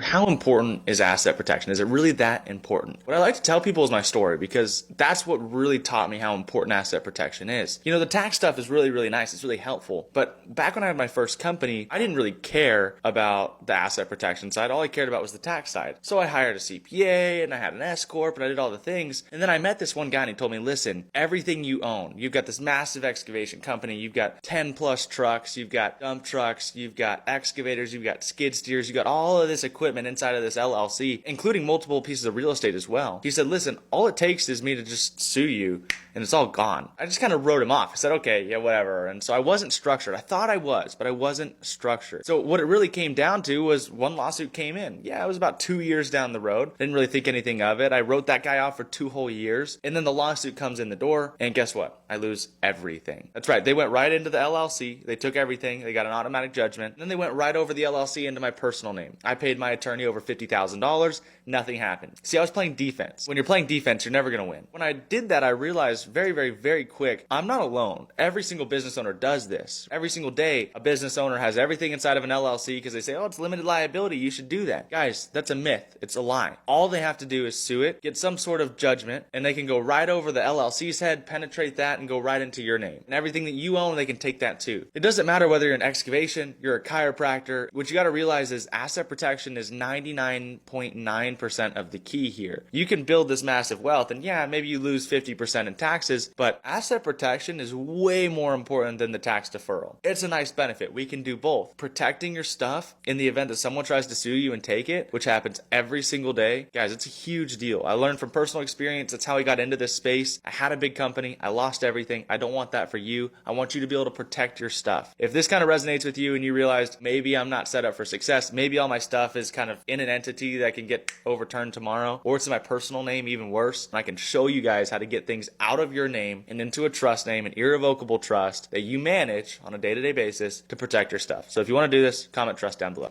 How important is asset protection? Is it really that important? What I like to tell people is my story because that's what really taught me how important asset protection is. The tax stuff is really, really nice. It's really helpful. But back when I had my first company, I didn't really care about the asset protection side. All I cared about was the tax side. So I hired a CPA and I had an S Corp and I did all the things. And then I met this one guy and he told me, listen, everything you own, you've got this massive excavation company, you've got 10 plus trucks, you've got dump trucks, you've got excavators, you've got skid steers, you've got all of this equipment inside of this LLC, including multiple pieces of real estate as well. He said, listen, all it takes is me to just sue you and it's all gone. I just kind of wrote him off. I said, okay, yeah, whatever. And so I wasn't structured. I thought I was, but I wasn't structured. So what it really came down to was one lawsuit came in. Yeah, it was about 2 years down the road. Didn't really think anything of it. I wrote that guy off for 2 whole years. And then the lawsuit comes in the door. And guess what? I lose everything. That's right. They went right into the LLC. They took everything. They got an automatic judgment. And then they went right over the LLC into my personal name. I paid my attorney over $50,000. Nothing happened. See, I was playing defense. When you're playing defense, you're never going to win. When I did that, I realized very, very, very quick, I'm not alone. Every single business owner does this. Every single day, a business owner has everything inside of an LLC because they say, oh, it's limited liability. You should do that. Guys, that's a myth. It's a lie. All they have to do is sue it, get some sort of judgment, and they can go right over the LLC's head, penetrate that, and go right into your name. And everything that you own, they can take that too. It doesn't matter whether you're an excavation, you're a chiropractor. What you got to realize is asset protection is 99.9% of the key here. You can build this massive wealth, and yeah, maybe you lose 50% in taxes, but asset protection is way more important than the tax deferral. It's a nice benefit. We can do both. Protecting your stuff in the event that someone tries to sue you and take it, which happens every single day. Guys, it's a huge deal. I learned from personal experience. That's how I got into this space. I had a big company. I lost everything. I don't want that for you. I want you to be able to protect your stuff. If this kind of resonates with you and you realized maybe I'm not set up for success, maybe all my stuff is kind of in an entity that can get overturned tomorrow, or it's in my personal name, even worse, and I can show you guys how to get things out of your name and into a trust name, an irrevocable trust that you manage on a day-to-day basis to protect your stuff. So if you want to do this, comment trust down below.